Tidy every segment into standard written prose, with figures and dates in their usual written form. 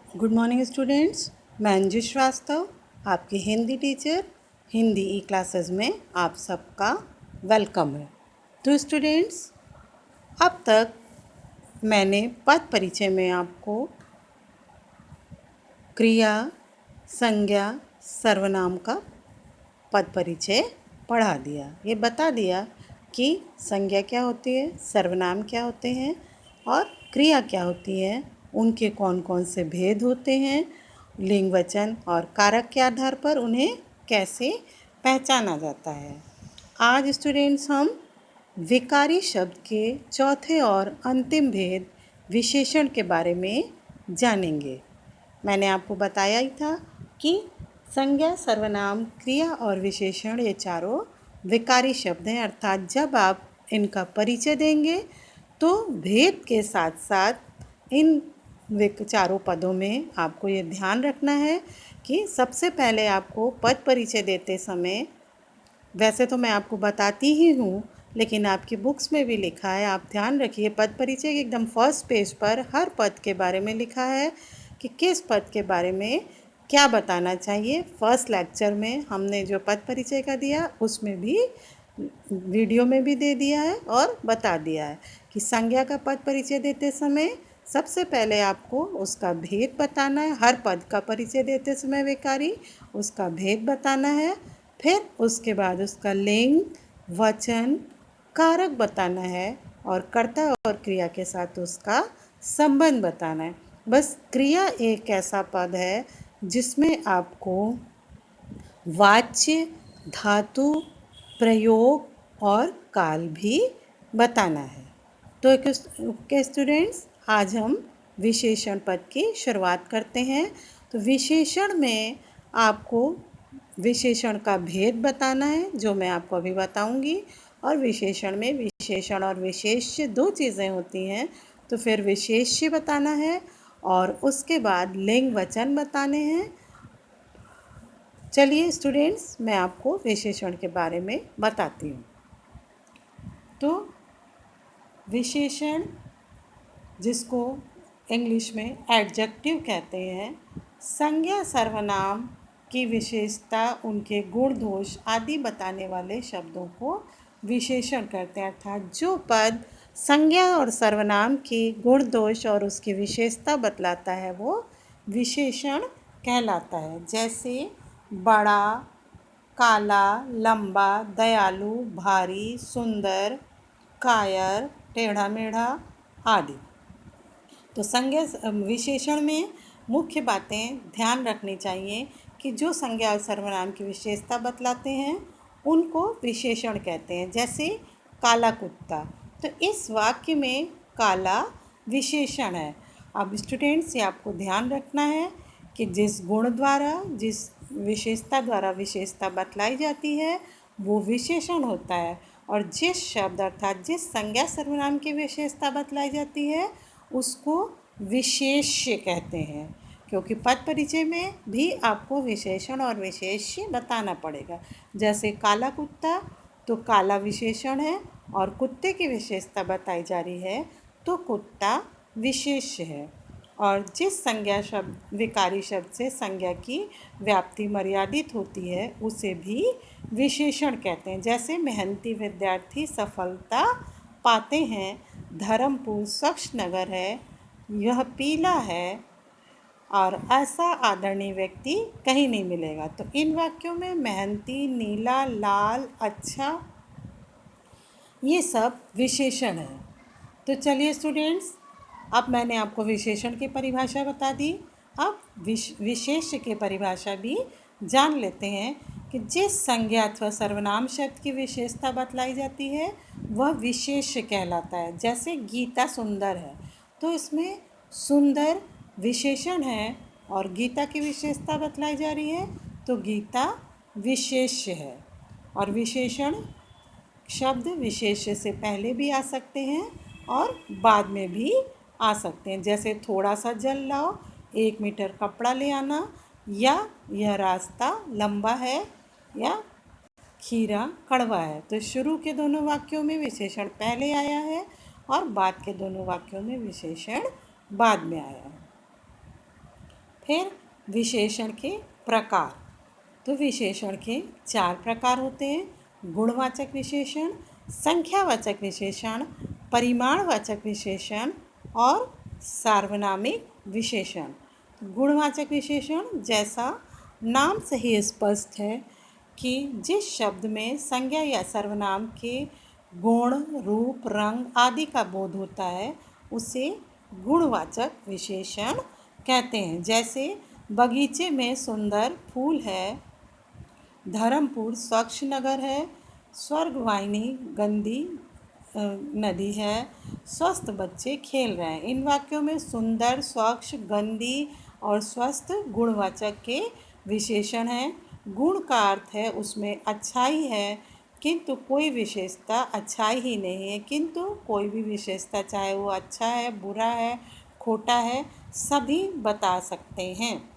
Good morning students. मैं अंजू श्रीवास्तव, आपकी Hindi teacher. Hindi ई classes में आप सबका वेलकम है। तो स्टूडेंट्स, अब तक मैंने पद परिचय में आपको क्रिया, संज्ञा, सर्वनाम का पद परिचय पढ़ा दिया। ये बता दिया कि संज्ञा क्या होती है, सर्वनाम क्या होते हैं और क्रिया क्या होती है, उनके कौन कौन से भेद होते हैं, लिंग, वचन और कारक के आधार पर उन्हें कैसे पहचाना जाता है। आज स्टूडेंट्स हम विकारी शब्द के चौथे और अंतिम भेद विशेषण के बारे में जानेंगे। मैंने आपको बताया ही था कि संज्ञा, सर्वनाम, क्रिया और विशेषण ये चारों विकारी शब्द हैं, अर्थात जब आप इनका परिचय देंगे तो भेद के साथ साथ इन चारों पदों में आपको ये ध्यान रखना है कि सबसे पहले आपको पद परिचय देते समय, वैसे तो मैं आपको बताती ही हूँ लेकिन आपकी बुक्स में भी लिखा है, आप ध्यान रखिए, पद परिचय के एकदम फर्स्ट पेज पर हर पद के बारे में लिखा है कि किस पद के बारे में क्या बताना चाहिए। फर्स्ट लेक्चर में हमने जो पद परिचय का दिया उसमें भी, वीडियो में भी दे दिया है और बता दिया है कि संज्ञा का पद परिचय देते समय सबसे पहले आपको उसका भेद बताना है। हर पद का परिचय देते समय विकारी उसका भेद बताना है, फिर उसके बाद उसका लिंग, वचन, कारक बताना है और कर्ता और क्रिया के साथ उसका संबंध बताना है। बस क्रिया एक ऐसा पद है जिसमें आपको वाच्य, धातु, प्रयोग और काल भी बताना है। तो के स्टूडेंट्स, आज हम विशेषण पद की शुरुआत करते हैं। तो विशेषण में आपको विशेषण का भेद बताना है, जो मैं आपको अभी बताऊंगी। और विशेषण में विशेषण और विशेष्य दो चीज़ें होती हैं, तो फिर विशेष्य बताना है और उसके बाद लिंग, वचन बताने हैं। चलिए स्टूडेंट्स, मैं आपको विशेषण के बारे में बताती हूँ। तो विशेषण, जिसको इंग्लिश में एडजेक्टिव कहते हैं, संज्ञा, सर्वनाम की विशेषता, उनके गुण, दोष आदि बताने वाले शब्दों को विशेषण कहते हैं। अर्थात जो पद संज्ञा और सर्वनाम की गुण, दोष और उसकी विशेषता बतलाता है वो विशेषण कहलाता है। जैसे बड़ा, काला, लंबा, दयालु, भारी, सुंदर, कायर, टेढ़ा मेढ़ा आदि। तो संज्ञा विशेषण में मुख्य बातें ध्यान रखनी चाहिए कि जो संज्ञा और सर्वनाम की विशेषता बतलाते हैं उनको विशेषण कहते हैं। जैसे काला कुत्ता, तो इस वाक्य में काला विशेषण है। अब स्टूडेंट्स, ये आपको ध्यान रखना है कि जिस गुण द्वारा, जिस विशेषता द्वारा विशेषता बतलाई जाती है वो विशेषण होता है, और जिस शब्द अर्थात जिस संज्ञा सर्वनाम की विशेषता बतलाई जाती है उसको विशेष्य कहते हैं। क्योंकि पद परिचय में भी आपको विशेषण और विशेष्य बताना पड़ेगा। जैसे काला कुत्ता, तो काला विशेषण है और कुत्ते की विशेषता बताई जा रही है तो कुत्ता विशेष्य है। और जिस संज्ञा शब्द, विकारी शब्द से संज्ञा की व्याप्ति मर्यादित होती है उसे भी विशेषण कहते हैं। जैसे मेहनती विद्यार्थी सफलता पाते हैं, धर्मपुर स्वच्छ नगर है, यह पीला है और ऐसा आदरणीय व्यक्ति कहीं नहीं मिलेगा। तो इन वाक्यों में मेहनती, नीला, लाल, अच्छा, ये सब विशेषण है। तो चलिए स्टूडेंट्स, अब मैंने आपको विशेषण की परिभाषा बता दी। अब विशेष्य की परिभाषा भी जान लेते हैं कि जिस संज्ञा अथवा सर्वनाम शब्द की विशेषता बतलाई जाती है वह विशेष्य कहलाता है। जैसे गीता सुंदर है, तो इसमें सुंदर विशेषण है और गीता की विशेषता बतलाई जा रही है तो गीता विशेष्य है। और विशेषण शब्द विशेष्य से पहले भी आ सकते हैं और बाद में भी आ सकते हैं। जैसे थोड़ा सा जल लाओ, 1 मीटर कपड़ा ले आना, या यह रास्ता लंबा है, या खीरा कड़वा है। तो शुरू के दोनों वाक्यों में विशेषण पहले आया है और बाद के दोनों वाक्यों में विशेषण बाद में आया है। फिर विशेषण के प्रकार। तो विशेषण के 4 प्रकार होते हैं: गुणवाचक विशेषण, संख्यावाचक विशेषण, परिमाणवाचक विशेषण और सार्वनामिक विशेषण। गुणवाचक विशेषण जैसा नाम से ही स्पष्ट है कि जिस शब्द में संज्ञा या सर्वनाम के गुण, रूप, रंग आदि का बोध होता है उसे गुणवाचक विशेषण कहते हैं। जैसे बगीचे में सुंदर फूल है, धर्मपुर स्वच्छ नगर है, स्वर्गवाहिनी गंदी नदी है, स्वस्थ बच्चे खेल रहे हैं। इन वाक्यों में सुंदर, स्वच्छ, गंदी और स्वस्थ गुणवाचक के विशेषण हैं। गुण का अर्थ है उसमें अच्छाई है, किंतु कोई विशेषता अच्छाई ही नहीं है, किंतु कोई भी विशेषता चाहे वो अच्छा है, बुरा है, खोटा है, सभी बता सकते हैं।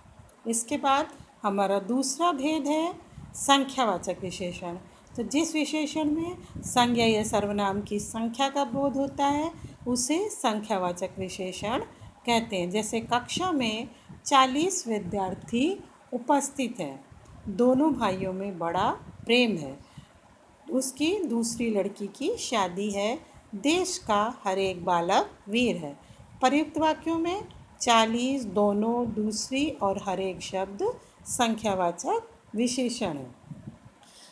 इसके बाद हमारा दूसरा भेद है संख्यावाचक विशेषण। तो जिस विशेषण में संज्ञा या सर्वनाम की संख्या का बोध होता है उसे संख्यावाचक विशेषण कहते हैं। जैसे कक्षा में 40 विद्यार्थी उपस्थित हैं, दोनों भाइयों में बड़ा प्रेम है, उसकी दूसरी लड़की की शादी है, देश का हर एक बालक वीर है। प्रयुक्त वाक्यों में 40, दोनों, दूसरी और हर एक शब्द संख्यावाचक विशेषण है।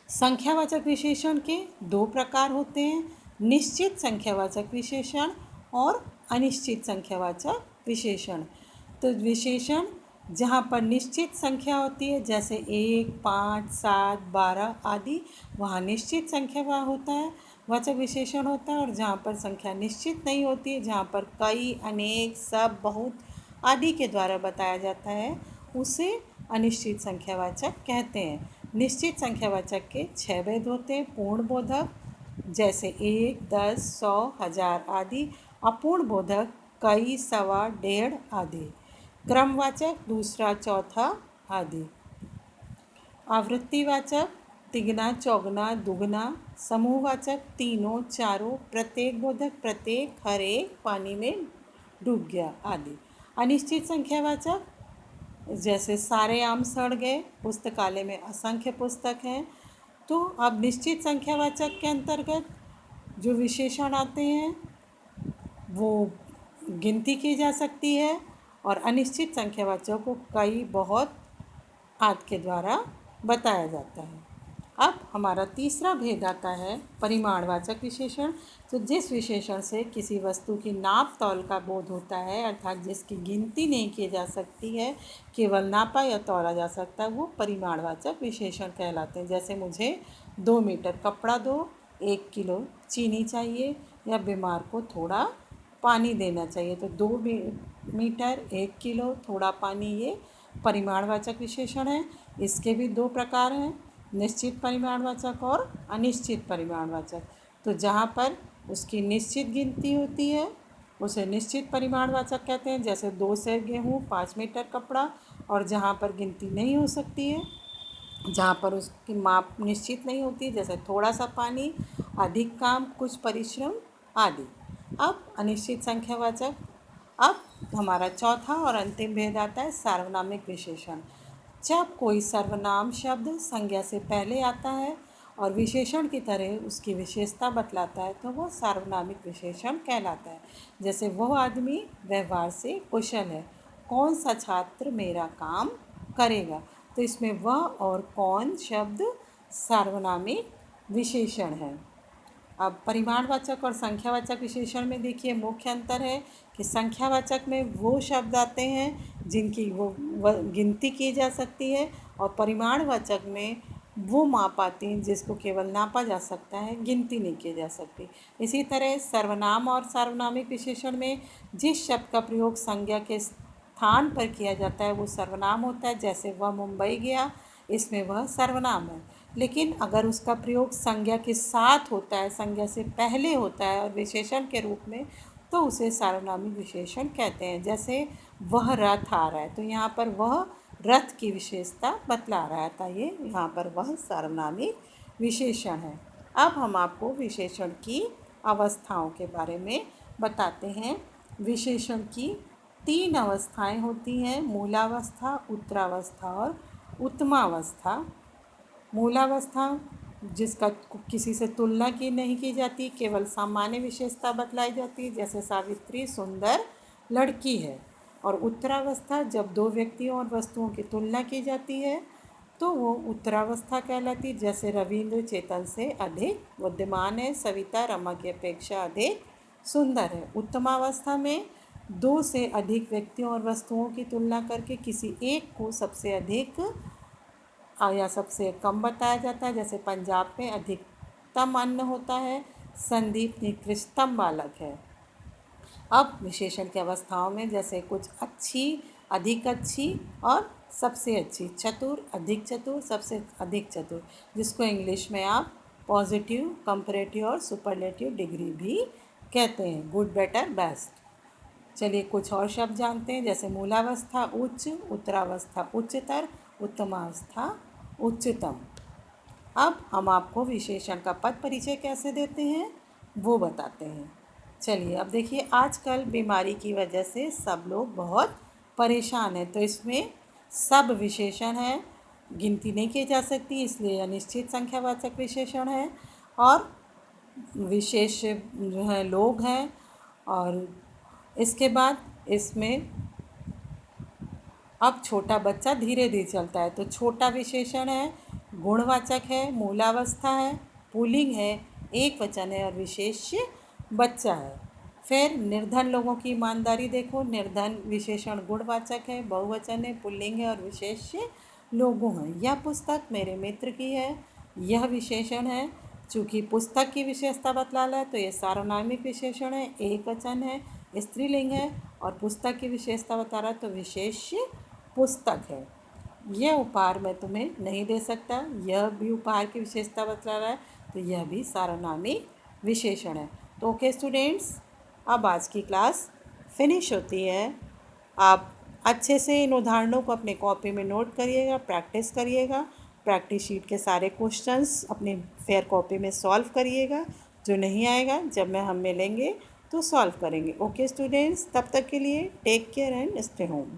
संख्यावाचक विशेषण के 2 प्रकार होते हैं: निश्चित संख्यावाचक विशेषण और अनिश्चित संख्यावाचक विशेषण। तो विशेषण जहाँ पर निश्चित संख्या होती है जैसे 1, 5, 7, 12 आदि, वहाँ निश्चित संख्या होता है वाचक विशेषण होता है। और जहाँ पर संख्या निश्चित नहीं होती है, जहाँ पर कई, अनेक, सब, बहुत आदि के द्वारा बताया जाता है उसे अनिश्चित संख्यावाचक कहते हैं। निश्चित संख्यावाचक के 6 भेद होते हैं: पूर्ण बोधक जैसे 1, 10, 100, 1000 आदि, अपूर्ण बोधक कई, सवा, डेढ़ आदि, क्रमवाचक दूसरा, चौथा आदि, आवृत्तिवाचक तिगना, चौगुना, दुगना, समूहवाचक तीनों, चारों, प्रत्येक बोधक प्रत्येक, हर एक, पानी में डूब गया आदि। अनिश्चित संख्यावाचक जैसे सारे आम सड़ गए, पुस्तकालय में असंख्य पुस्तक हैं। तो अब निश्चित संख्यावाचक के अंतर्गत जो विशेषण आते हैं वो गिनती की जा सकती है और अनिश्चित संख्यावाचक को कई, बहुत आदि के द्वारा बताया जाता है। अब हमारा तीसरा भेद आता है परिमाणवाचक विशेषण। तो जिस विशेषण से किसी वस्तु की नाप तौल का बोध होता है, अर्थात जिसकी गिनती नहीं की जा सकती है, केवल नापा या तौला जा सकता है, वो परिमाणवाचक विशेषण कहलाते हैं। जैसे मुझे 2 मीटर कपड़ा दो, 1 किलो चीनी चाहिए, या बीमार को थोड़ा पानी देना चाहिए। तो 2 मीटर, 1 किलो, थोड़ा पानी, ये परिमाणवाचक विशेषण है। इसके भी 2 प्रकार हैं: निश्चित परिमाणवाचक और अनिश्चित परिमाणवाचक। तो जहाँ पर उसकी निश्चित गिनती होती है उसे निश्चित परिमाणवाचक कहते हैं, जैसे 2 सेर गेहूँ, 5 मीटर कपड़ा। और जहाँ पर गिनती नहीं हो सकती है, जहाँ पर उसकी माप निश्चित नहीं होती, जैसे थोड़ा सा पानी, अधिक काम, कुछ परिश्रम आदि। अब अनिश्चित संख्यावाचक। अब हमारा चौथा और अंतिम भेद आता है सार्वनामिक विशेषण। जब कोई सर्वनाम शब्द संज्ञा से पहले आता है और विशेषण की तरह उसकी विशेषता बतलाता है तो वह सार्वनामिक विशेषण कहलाता है। जैसे वह आदमी व्यवहार से कुशल है, कौन सा छात्र मेरा काम करेगा। तो इसमें वह और कौन शब्द सार्वनामिक विशेषण है। अब परिमाणवाचक और संख्यावाचक विशेषण में देखिए मुख्य अंतर है कि संख्यावाचक में वो शब्द आते हैं जिनकी वो गिनती की जा सकती है, और परिमाणवाचक में वो माप आती हैं जिसको केवल नापा जा सकता है, गिनती नहीं की जा सकती। इसी तरह सर्वनाम और सार्वनामिक विशेषण में जिस शब्द का प्रयोग संज्ञा के स्थान पर किया जाता है वो सर्वनाम होता है। जैसे वह मुंबई गया, इसमें वह सर्वनाम है। लेकिन अगर उसका प्रयोग संज्ञा के साथ होता है, संज्ञा से पहले होता है और विशेषण के रूप में, तो उसे सार्वनामिक विशेषण कहते हैं। जैसे वह रथ आ रहा है, तो यहाँ पर वह रथ की विशेषता बतला रहा था, ये यहाँ पर वह सार्वनामिक विशेषण है। अब हम आपको विशेषण की अवस्थाओं के बारे में बताते हैं। विशेषण की तीन अवस्थाएं होती हैं, मूलावस्था, उत्तरावस्था और उत्तमावस्था। मूलावस्था जिसका किसी से तुलना की नहीं की जाती, केवल सामान्य विशेषता बतलाई जाती है, जैसे सावित्री सुंदर लड़की है। और उत्तरावस्था जब दो व्यक्तियों और वस्तुओं की तुलना की जाती है तो वो उत्तरावस्था कहलाती, जैसे रविंद्र चेतन से अधिक बुद्धिमान है, सविता रमा की अपेक्षा अधिक सुंदर है। उत्तमावस्था में दो से अधिक व्यक्तियों और वस्तुओं की तुलना करके किसी एक को सबसे अधिक या सबसे कम बताया जाता है, जैसे पंजाब में अधिकतम अन्न होता है, संदीप निकृष्टतम बालक है। अब विशेषण की अवस्थाओं में जैसे कुछ अच्छी, अधिक अच्छी और सबसे अच्छी, चतुर, अधिक चतुर, सबसे अधिक चतुर, जिसको इंग्लिश में आप पॉजिटिव, कंपैरेटिव और सुपरलेटिव डिग्री भी कहते हैं, गुड, बेटर, बेस्ट। चलिए कुछ और शब्द जानते हैं, जैसे मूलावस्था उच्च, उत्तरावस्था उच्चतर, उत्तमावस्था उच्चतम। अब हम आपको विशेषण का पद परिचय कैसे देते हैं वो बताते हैं। चलिए अब देखिए, आजकल बीमारी की वजह से सब लोग बहुत परेशान हैं, तो इसमें सब विशेषण है, गिनती नहीं की जा सकती, इसलिए अनिश्चित संख्यावाचक विशेषण है। और विशेष जो है लोग हैं। और इसके बाद इसमें अब छोटा बच्चा धीरे धीरे चलता है, तो छोटा विशेषण है, गुणवाचक है, मूलावस्था है, पुल्लिंग है, एक वचन है और विशेष्य बच्चा है। फिर निर्धन लोगों की ईमानदारी देखो, निर्धन विशेषण गुणवाचक है, बहुवचन है, पुल्लिंग है और विशेष्य लोगों हैं। यह पुस्तक मेरे मित्र की है, यह विशेषण है। चूँकि पुस्तक की विशेषता बतला है तो ये सार्वनामिक विशेषण है, एक वचन है, स्त्रीलिंग है। और पुस्तक की विशेषता बता रहा है तो विशेष्य पुस्तक है। यह उपहार मैं तुम्हें नहीं दे सकता, यह भी उपहार की विशेषता बतला रहा है, तो यह भी सार्वनामिक विशेषण है। तो ओके स्टूडेंट्स, अब आज की क्लास फिनिश होती है। आप अच्छे से इन उदाहरणों को अपने कॉपी में नोट करिएगा, प्रैक्टिस करिएगा, प्रैक्टिस शीट के सारे क्वेश्चंस अपनी फेयर कॉपी में सॉल्व करिएगा। जो नहीं आएगा जब हम मिलेंगे तो सॉल्व करेंगे। ओके स्टूडेंट्स, तब तक के लिए take care and stay home.